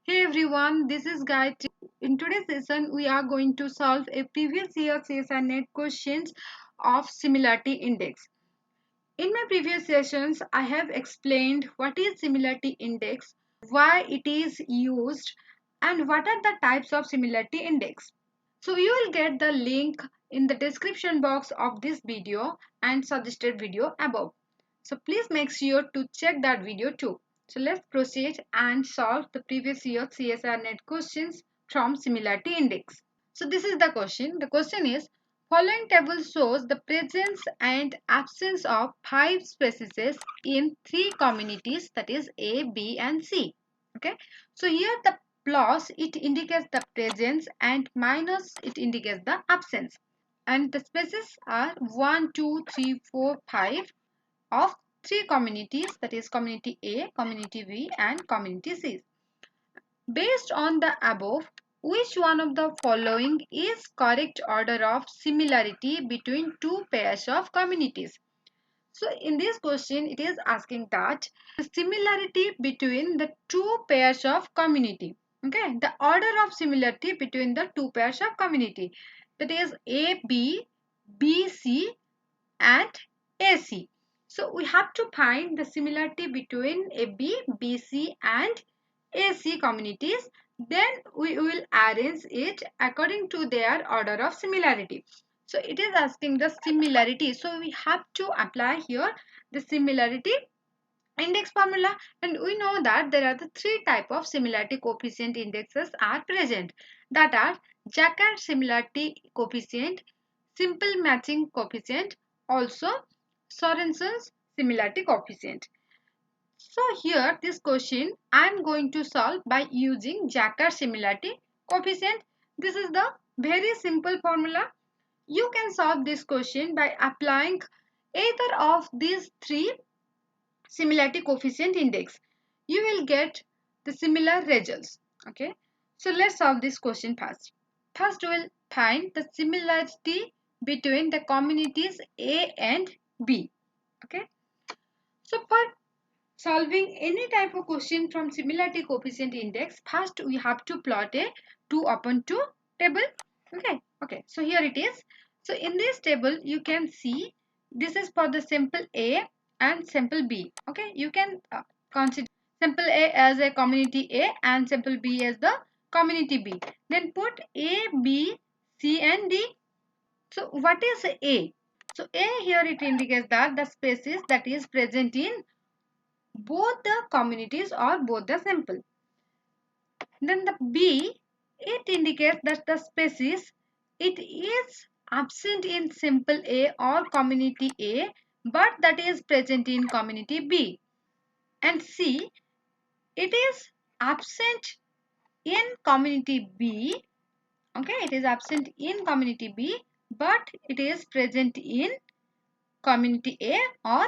Hey everyone, this is Gayatri. In today's session, we are going to solve a previous year CSIR net questions of similarity index. In my previous sessions, I have explained what is similarity index, why it is used, and what are the types of similarity index. So you will get the link in the description box of this video and suggested video above. So please make sure to check that video too. So let's proceed and solve the previous year CSR net questions from similarity index. So this is the question. The question is, following table shows the presence and absence of 5 species in 3 communities, that is A, B and C. Okay. So here the plus it indicates the presence and minus it indicates the absence. And the species are 1, 2, 3, 4, 5 of 3 communities, that is community A, community B and community C. Based on the above, which one of the following is correct order of similarity between two pairs of communities? So in this question, it is asking that the similarity between the two pairs of community. Okay, the order of similarity between the two pairs of community, that is AB, BC and AC. So we have to find the similarity between AB, BC and AC communities. Then we will arrange it according to their order of similarity. So it is asking the similarity. So we have to apply here the similarity index formula, and we know that there are the three type of similarity coefficient indexes are present, that are Jacquard similarity coefficient, simple matching coefficient, also Sorensen's similarity coefficient. So here this question I am going to solve by using Jacquard similarity coefficient. This is the very simple formula. You can solve this question by applying either of these three similarity coefficient index. You will get the similar results. Okay. So let's solve this question first. First we will find the similarity between the communities A and B. Okay. So for solving any type of question from similarity coefficient index, first we have to plot a 2 upon 2 table. Okay. So here it is. So in this table you can see this is for the sample A and sample B. Okay, you can consider sample A as a community A and sample B as the community B. Then put A, B, C and D. So what is A? So A here it indicates that the species that is present in both the communities or both the sample. Then the B, it indicates that the species it is absent in sample A or community A but that is present in community B. And C, it is absent in community B. Okay, it is absent in community B but it is present in community A or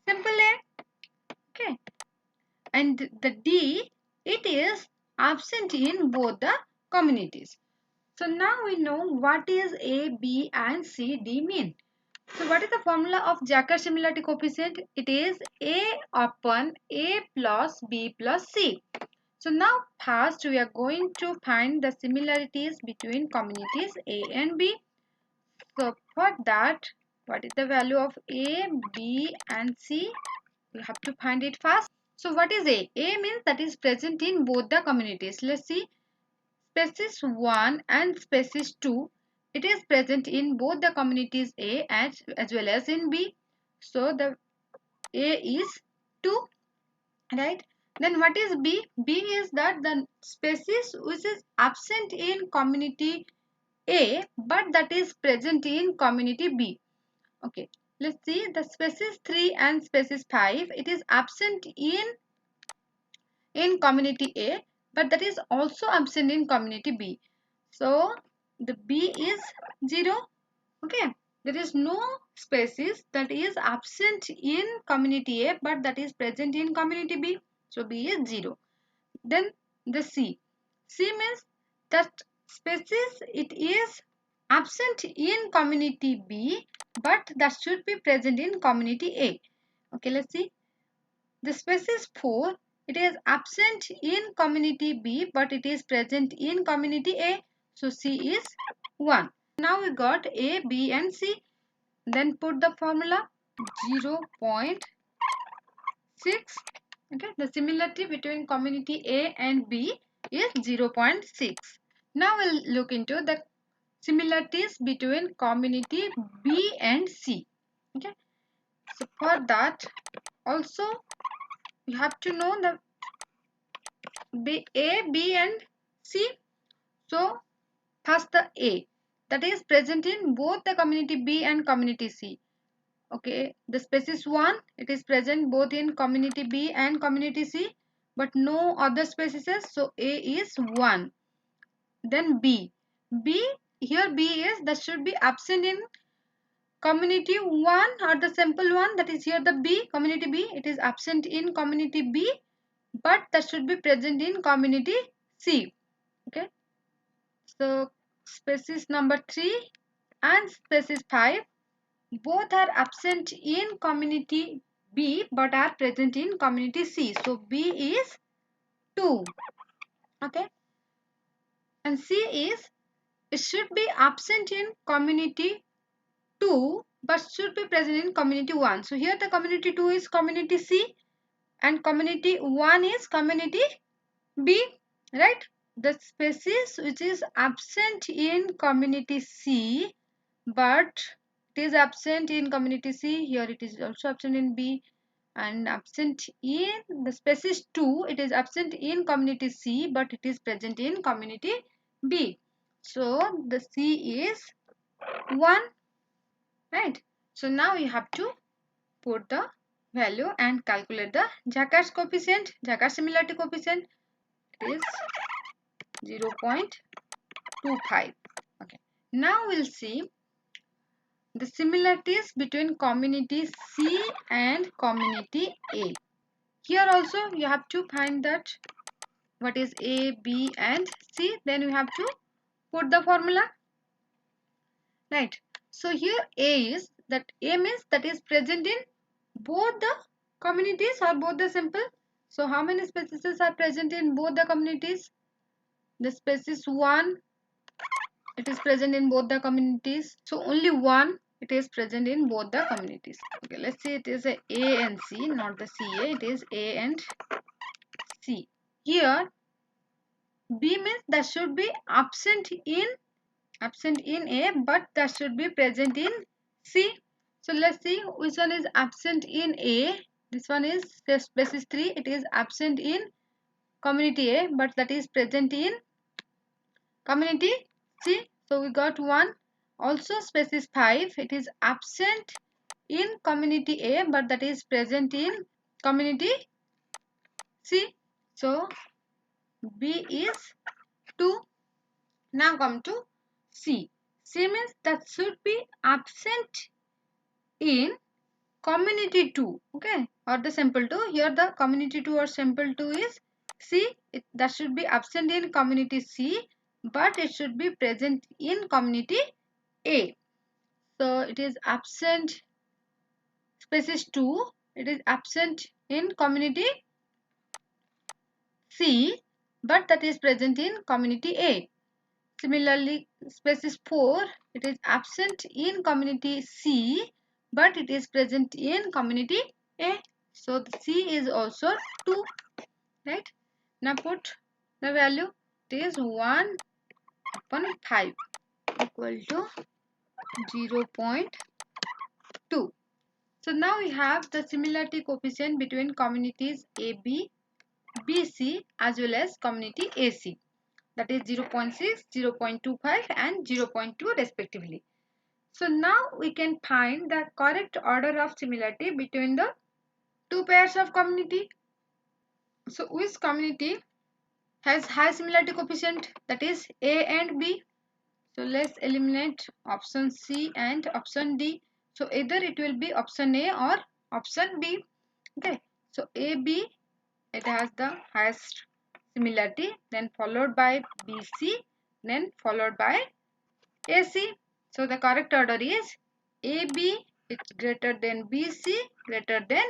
sample A. Okay. And the D, it is absent in both the communities. So now we know what is A, B and C, D mean. So what is the formula of Jacquard similarity coefficient? It is A upon A plus B plus C. So now first we are going to find the similarities between communities A and B. So for that, what is the value of A, B and C? We have to find it fast. So what is A? A means that is present in both the communities. Let's see. Species 1 and species 2. It is present in both the communities A as well as in B. So the A is 2. Right. Then what is B? B is that the species which is absent in community A but that is present in community B. Okay. Let's see the species 3 and species 5. It is absent in community A but that is also absent in community B. So the B is 0. Okay. There is no species that is absent in community A but that is present in community B. So B is 0. Then the C. C means that species it is absent in community B, but that should be present in community A. Okay, let's see. The species 4, it is absent in community B, but it is present in community A. So C is 1. Now we got A, B and C. Then put the formula 0.6. Okay, the similarity between community A and B is 0.6. Now we'll look into the similarities between community B and C. Okay, so for that also you have to know the A, B and C. So first the A, that is present in both the community B and community C. Okay, the species 1, it is present both in community B and community C, but no other species. So A is 1. Then B. Here B is, that should be absent in community 1 or the simple one, that is here the B, community B, it is absent in community B, but that should be present in community C. Okay, so species number 3 and species 5, both are absent in community B but are present in community C. So B is 2. Okay, and C is, it should be absent in community 2 but should be present in community 1. So here the community 2 is community C and community 1 is community B, right? The species which is absent in community C but it is absent in community C, here it is also absent in B, and absent in the species 2, it is absent in community C but it is present in community B. So the C is 1, right? So now you have to put the value and calculate the Jacquard's coefficient, Jacquard similarity coefficient. It is 0.25. Okay, now we'll see the similarities between community C and community A. Here also you have to find that what is A, B and C. Then you have to put the formula. Right. So here A is, that A means that is present in both the communities or both the simple. So how many species are present in both the communities? The species 1, it is present in both the communities. So only 1, it is present in both the communities. Okay, let's say it is a and C, not the CA. It is A and C. Here B means that should be absent in A but that should be present in C. So let's see which one is absent in A. This one is species 3. It is absent in community A but that is present in community C. So we got 1. Also species 5. It is absent in community A but that is present in community C. So B is 2. Now come to C. C means that should be absent in community 2. Okay, or the sample 2. Here the community 2 or sample 2 is C. That should be absent in community C but it should be present in community A. So it is absent species 2. It is absent in community C but that is present in community A. Similarly, species 4, it is absent in community C but it is present in community A. So the C is also 2, right? Now put the value. It is 1 upon 5 equal to 0.2. So now we have the similarity coefficient between communities AB, BC as well as community AC. That is 0.6, 0.25 and 0.2 respectively. So now we can find the correct order of similarity between the two pairs of community. So which community has high similarity coefficient, that is A and B? So let's eliminate option C and option D. So either it will be option A or option B. Okay. So AB, it has the highest similarity, then followed by BC, then followed by AC. So the correct order is AB, it's greater than BC, greater than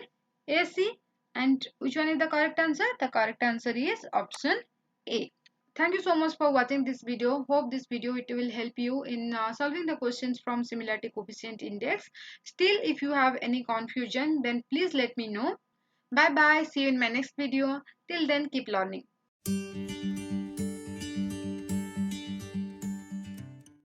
AC. And which one is the correct answer? The correct answer is option A. Thank you so much for watching this video. Hope this video it will help you in solving the questions from similarity coefficient index. Still, if you have any confusion, then please let me know. Bye bye. See you in my next video. Till then, keep learning.